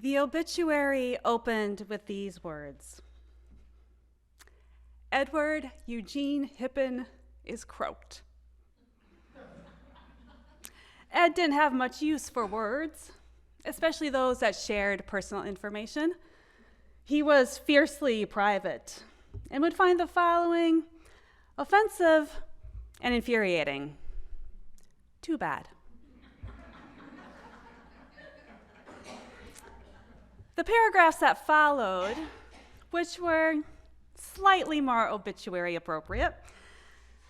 The obituary opened with these words: Edward Eugene Hippen is croaked. Ed didn't have much use for words, especially those that shared personal information. He was fiercely private and would find the following offensive and infuriating. Too bad. The paragraphs that followed, which were slightly more obituary appropriate,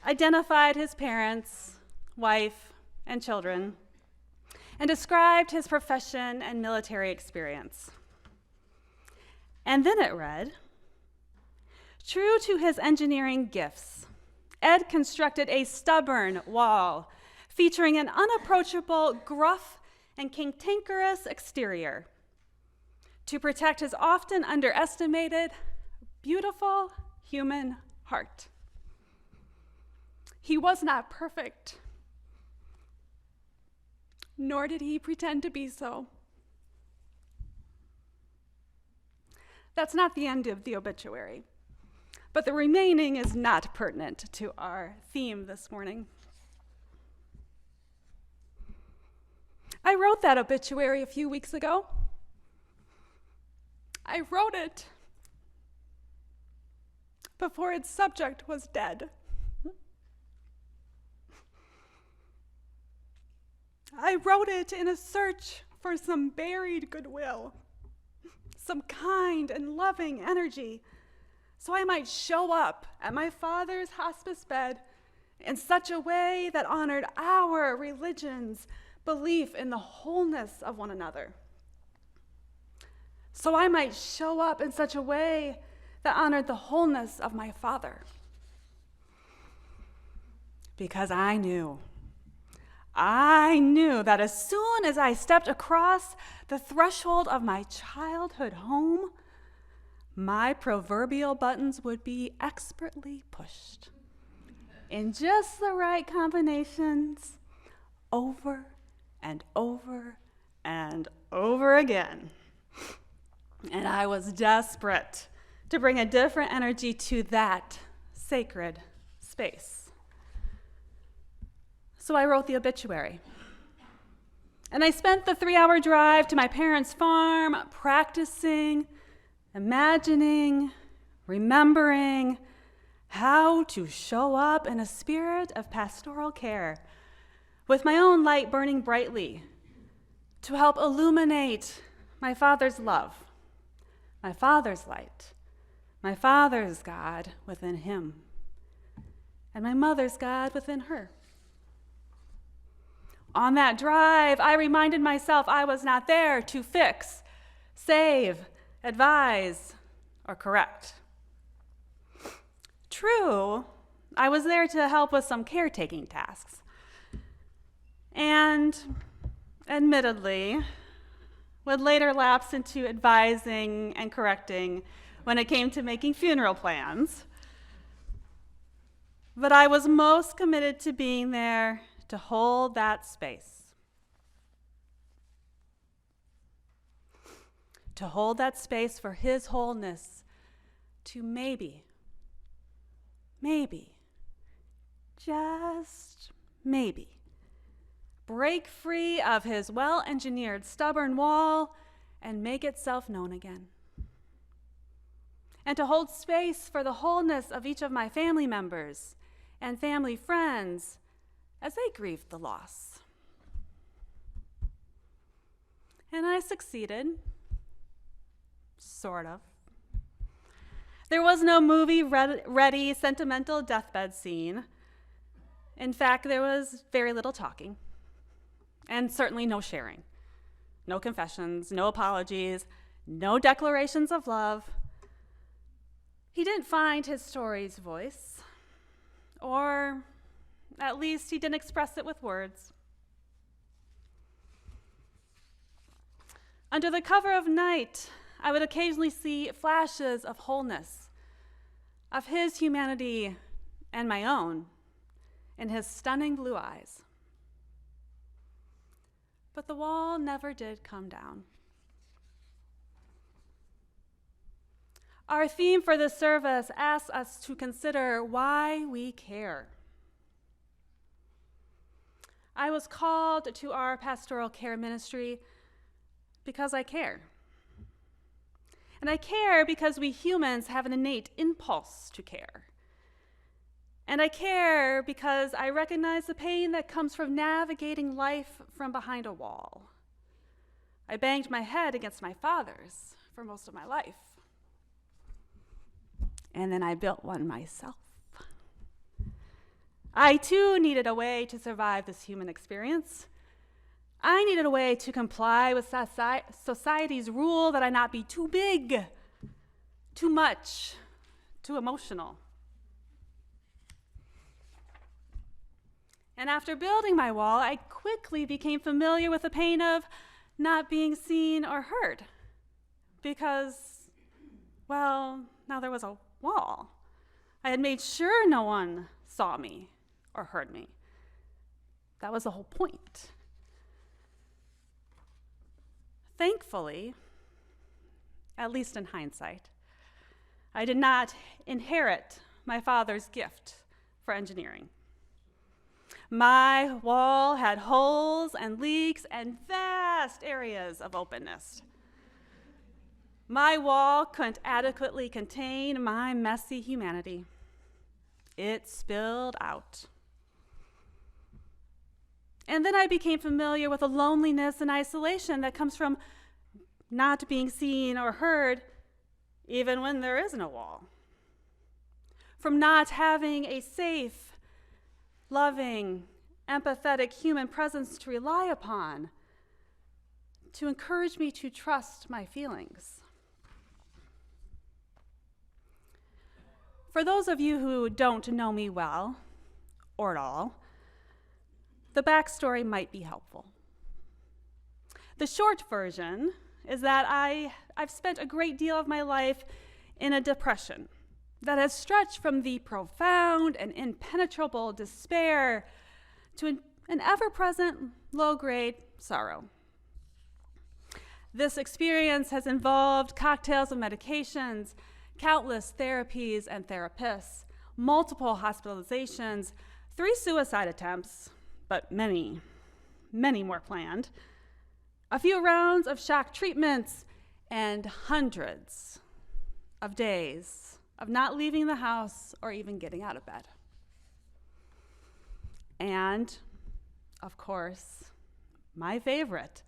identified his parents, wife, and children, and described his profession and military experience. And then it read, true to his engineering gifts, Ed constructed a stubborn wall featuring an unapproachable, gruff, and cantankerous exterior to protect his often underestimated, beautiful human heart. He was not perfect, nor did he pretend to be so. That's not the end of the obituary, but the remaining is not pertinent to our theme this morning. I wrote that obituary a few weeks ago. I wrote it before its subject was dead. I wrote it in a search for some buried goodwill, some kind and loving energy, so I might show up at my father's hospice bed in such a way that honored our religion's belief in the wholeness of one another. So I might show up in such a way that honored the wholeness of my father. Because I knew that as soon as I stepped across the threshold of my childhood home, my proverbial buttons would be expertly pushed in just the right combinations over and over and over again. And I was desperate to bring a different energy to that sacred space. So I wrote the obituary. And I spent the 3-hour drive to my parents' farm practicing, imagining, remembering how to show up in a spirit of pastoral care with my own light burning brightly to help illuminate my father's love, my father's light, my father's God within him, and my mother's God within her. On that drive, I reminded myself I was not there to fix, save, advise, or correct. True, I was there to help with some caretaking tasks. And admittedly, would later lapse into advising and correcting when it came to making funeral plans. But I was most committed to being there to hold that space. To hold that space for his wholeness to maybe, just maybe, break free of his well-engineered stubborn wall and make itself known again. And to hold space for the wholeness of each of my family members and family friends as they grieved the loss. And I succeeded, sort of. There was no movie-ready sentimental deathbed scene. In fact, there was very little talking, and certainly no sharing. No confessions, no apologies, no declarations of love. He didn't find his story's voice, or at least he didn't express it with words. Under the cover of night, I would occasionally see flashes of wholeness, of his humanity and my own, in his stunning blue eyes. But the wall never did come down. Our theme for this service asks us to consider why we care. I was called to our pastoral care ministry because I care. And I care because we humans have an innate impulse to care. And I care because I recognize the pain that comes from navigating life from behind a wall. I banged my head against my father's for most of my life. And then I built one myself. I too needed a way to survive this human experience. I needed a way to comply with society's rule that I not be too big, too much, too emotional. And after building my wall, I quickly became familiar with the pain of not being seen or heard. Because, well, now there was a wall. I had made sure no one saw me or heard me. That was the whole point. Thankfully, at least in hindsight, I did not inherit my father's gift for engineering. My wall had holes and leaks and vast areas of openness. My wall couldn't adequately contain my messy humanity. It spilled out. And then I became familiar with the loneliness and isolation that comes from not being seen or heard, even when there isn't a wall. From not having a safe, loving, empathetic human presence to rely upon, to encourage me to trust my feelings. For those of you who don't know me well, or at all, the backstory might be helpful. The short version is that I've spent a great deal of my life in a depression that has stretched from the profound and impenetrable despair to an ever-present low-grade sorrow. This experience has involved cocktails of medications, countless therapies and therapists, multiple hospitalizations, 3 suicide attempts, but many, many more planned, a few rounds of shock treatments, and hundreds of days of not leaving the house or even getting out of bed. And, of course, my favorite,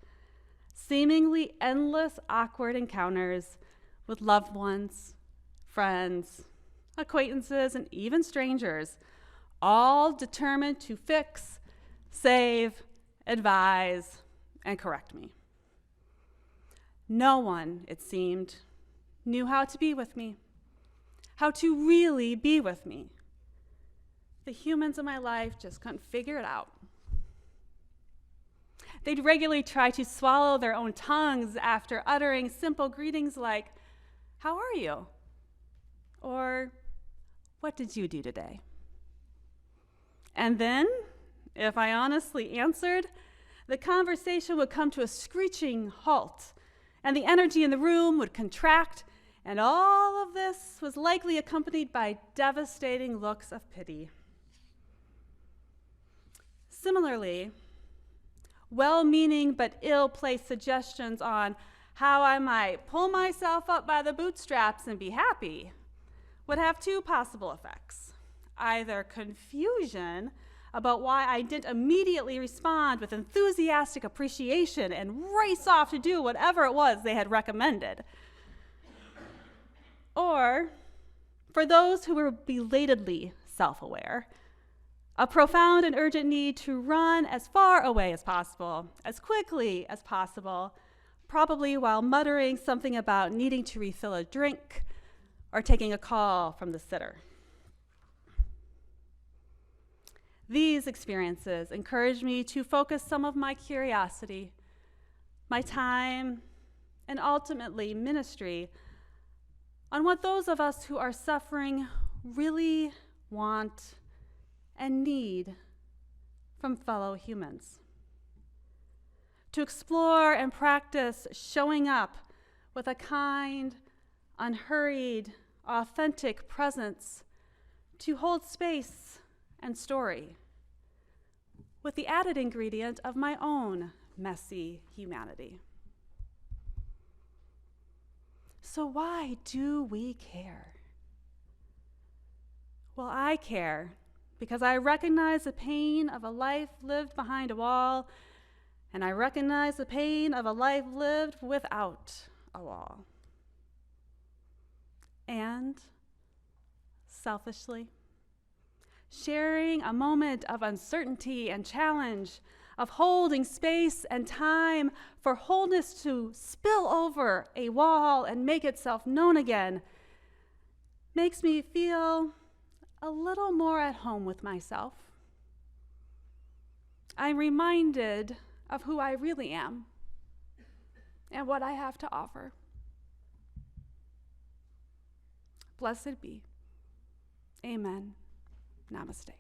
seemingly endless awkward encounters with loved ones, friends, acquaintances, and even strangers, all determined to fix, save, advise, and correct me. No one, it seemed, knew how to be with me, how to really be with me. The humans in my life just couldn't figure it out. They'd regularly try to swallow their own tongues after uttering simple greetings like, "How are you?" Or, "What did you do today?" And then, if I honestly answered, the conversation would come to a screeching halt, and the energy in the room would contract, and all of this was likely accompanied by devastating looks of pity. Similarly, well-meaning but ill-placed suggestions on how I might pull myself up by the bootstraps and be happy would have 2 possible effects. Either confusion about why I didn't immediately respond with enthusiastic appreciation and race off to do whatever it was they had recommended. Or, for those who were belatedly self-aware, a profound and urgent need to run as far away as possible, as quickly as possible, probably while muttering something about needing to refill a drink or taking a call from the sitter. These experiences encouraged me to focus some of my curiosity, my time, and ultimately ministry on what those of us who are suffering really want and need from fellow humans. To explore and practice showing up with a kind, unhurried, authentic presence to hold space and story, with the added ingredient of my own messy humanity. So why do we care? Well, I care because I recognize the pain of a life lived behind a wall, and I recognize the pain of a life lived without a wall. And selfishly, sharing a moment of uncertainty and challenge, of holding space and time for wholeness to spill over a wall and make itself known again, makes me feel a little more at home with myself. I'm reminded of who I really am and what I have to offer. Blessed be. Amen. Namaste.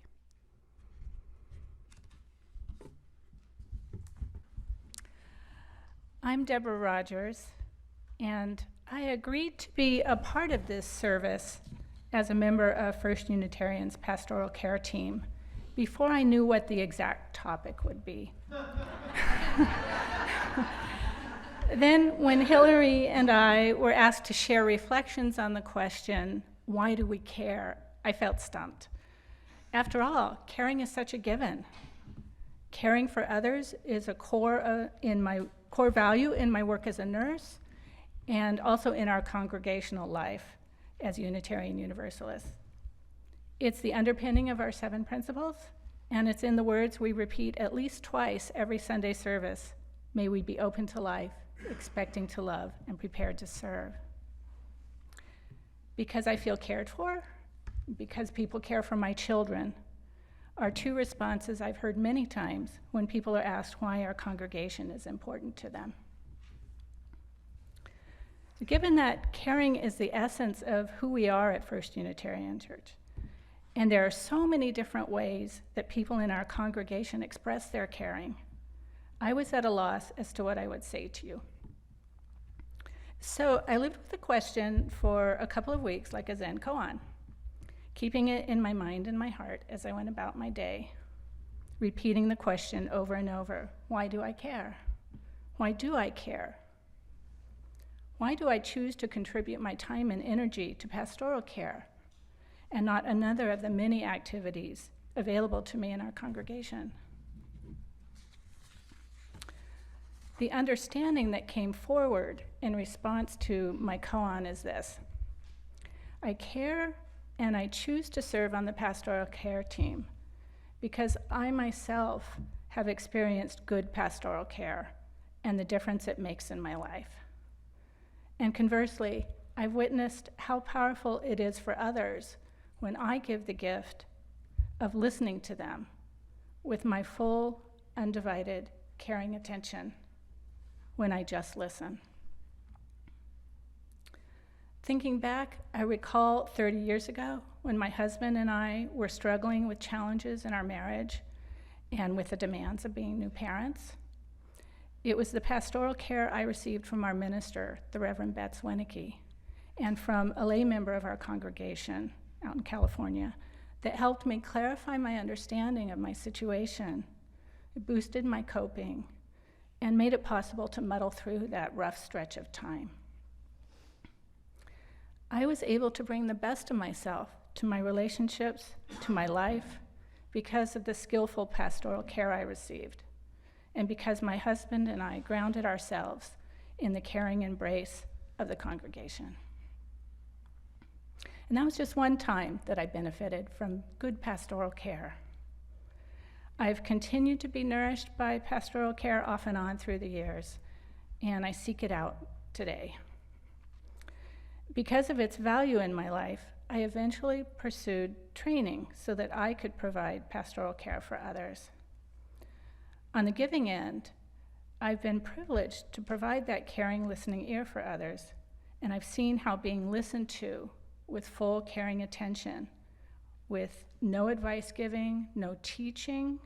I'm Debra Rodgers, and I agreed to be a part of this service as a member of First Unitarian's Pastoral Care Team before I knew what the exact topic would be. Then, when Hilary and I were asked to share reflections on the question, why do we care, I felt stumped. After all, caring is such a given. Caring for others is a core value in my work as a nurse and also in our congregational life as Unitarian Universalists. It's the underpinning of our 7 principles, and it's in the words we repeat at least twice every Sunday service. May we be open to life, expecting to love, and prepared to serve. Because I feel cared for, because people care for my children, are 2 responses I've heard many times when people are asked why our congregation is important to them. So given that caring is the essence of who we are at First Unitarian Church, and there are so many different ways that people in our congregation express their caring, I was at a loss as to what I would say to you. So I lived with the question for a couple of weeks like a Zen koan, keeping it in my mind and my heart as I went about my day, repeating the question over and over, why do I care? Why do I care? Why do I choose to contribute my time and energy to pastoral care and not another of the many activities available to me in our congregation? The understanding that came forward in response to my koan is this: I care and I choose to serve on the pastoral care team because I myself have experienced good pastoral care and the difference it makes in my life. And conversely, I've witnessed how powerful it is for others when I give the gift of listening to them with my full, undivided, caring attention when I just listen. Thinking back, I recall 30 years ago when my husband and I were struggling with challenges in our marriage and with the demands of being new parents. It was the pastoral care I received from our minister, the Reverend Betts Wenicky, and from a lay member of our congregation out in California that helped me clarify my understanding of my situation. It boosted my coping and made it possible to muddle through that rough stretch of time. I was able to bring the best of myself to my relationships, to my life, because of the skillful pastoral care I received, and because my husband and I grounded ourselves in the caring embrace of the congregation. And that was just one time that I benefited from good pastoral care. I've continued to be nourished by pastoral care off and on through the years, and I seek it out today. Because of its value in my life, I eventually pursued training so that I could provide pastoral care for others. On the giving end, I've been privileged to provide that caring, listening ear for others, and I've seen how being listened to with full caring attention, with no advice giving, no teaching,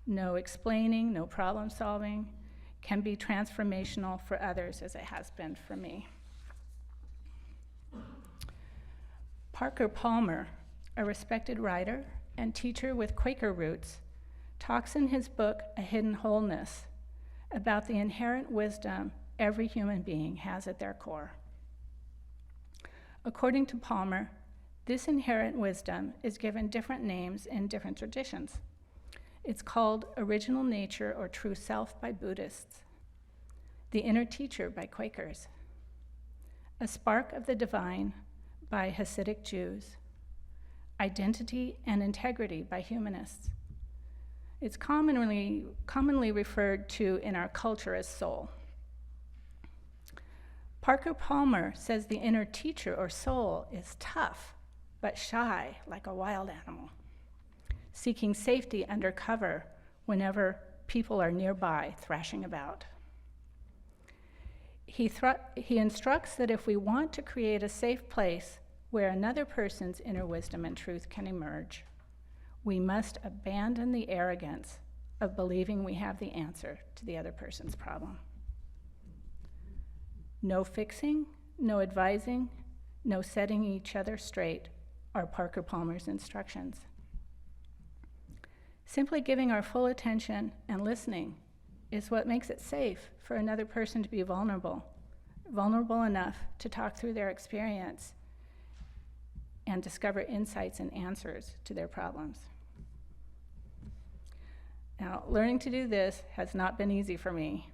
no explaining, no problem solving, can be transformational for others as it has been for me. Parker Palmer, a respected writer and teacher with Quaker roots, talks in his book, A Hidden Wholeness, about the inherent wisdom every human being has at their core. According to Palmer, this inherent wisdom is given different names in different traditions. It's called original nature or true self by Buddhists, the inner teacher by Quakers, a spark of the divine by Hasidic Jews, identity and integrity by humanists. It's commonly referred to in our culture as soul. Parker Palmer says the inner teacher or soul is tough, but shy like a wild animal, seeking safety under cover whenever people are nearby thrashing about. He instructs that if we want to create a safe place where another person's inner wisdom and truth can emerge, we must abandon the arrogance of believing we have the answer to the other person's problem. No fixing, no advising, no setting each other straight are Parker Palmer's instructions. Simply giving our full attention and listening is what makes it safe for another person to be vulnerable enough to talk through their experience and discover insights and answers to their problems. Now, learning to do this has not been easy for me.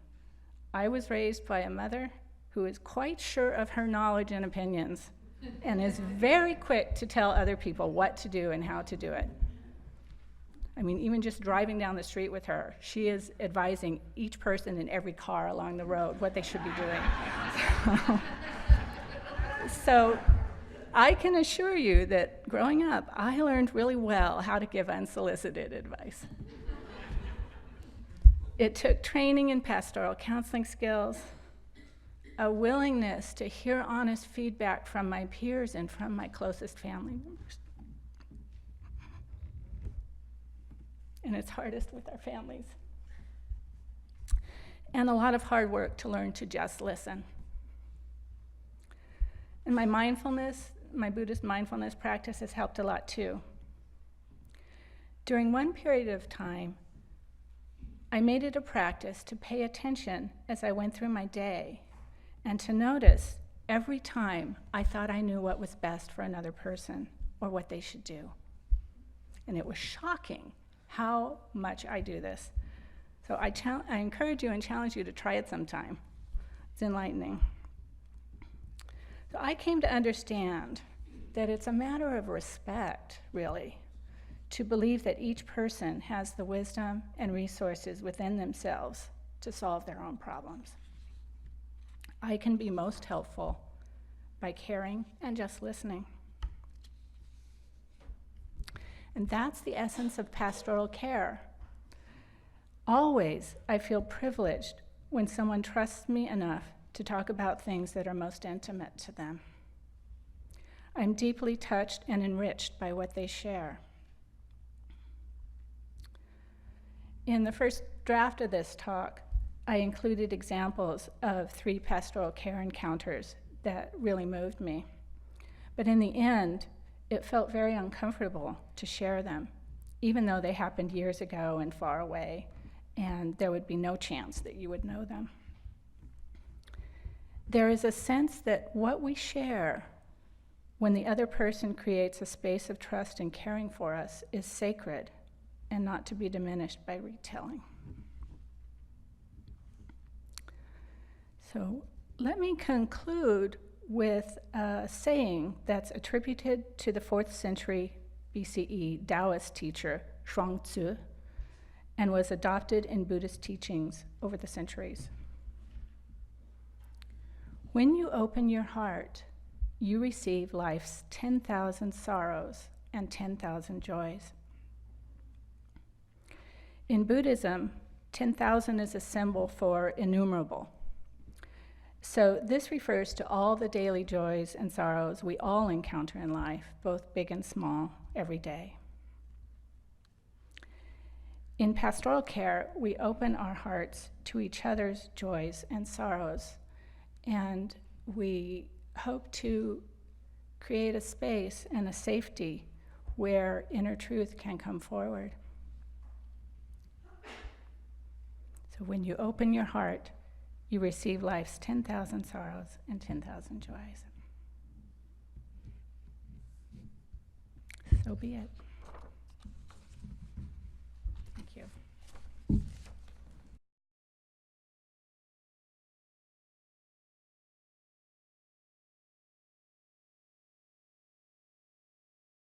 I was raised by a mother who is quite sure of her knowledge and opinions and is very quick to tell other people what to do and how to do it. I mean, even just driving down the street with her, she is advising each person in every car along the road what they should be doing. So I can assure you that growing up, I learned really well how to give unsolicited advice. It took training in pastoral counseling skills, a willingness to hear honest feedback from my peers and from my closest family members. And it's hardest with our families. And a lot of hard work to learn to just listen. And my Buddhist mindfulness practice has helped a lot too. During one period of time, I made it a practice to pay attention as I went through my day and to notice every time I thought I knew what was best for another person or what they should do. And it was shocking how much I do this. So I encourage you and challenge you to try it sometime. It's enlightening. So I came to understand that it's a matter of respect, really, to believe that each person has the wisdom and resources within themselves to solve their own problems. I can be most helpful by caring and just listening. And that's the essence of pastoral care. Always, I feel privileged when someone trusts me enough to talk about things that are most intimate to them. I'm deeply touched and enriched by what they share. In the first draft of this talk, I included examples of 3 pastoral care encounters that really moved me. But in the end, it felt very uncomfortable to share them, even though they happened years ago and far away, and there would be no chance that you would know them. There is a sense that what we share when the other person creates a space of trust and caring for us is sacred and not to be diminished by retelling. So let me conclude with a saying that's attributed to the 4th century BCE Taoist teacher Zhuangzi and was adopted in Buddhist teachings over the centuries. When you open your heart, you receive life's 10,000 sorrows and 10,000 joys. In Buddhism, 10,000 is a symbol for innumerable. So this refers to all the daily joys and sorrows we all encounter in life, both big and small, every day. In pastoral care, we open our hearts to each other's joys and sorrows, and we hope to create a space and a safety where inner truth can come forward. So when you open your heart, you receive life's 10,000 sorrows and 10,000 joys. So be it.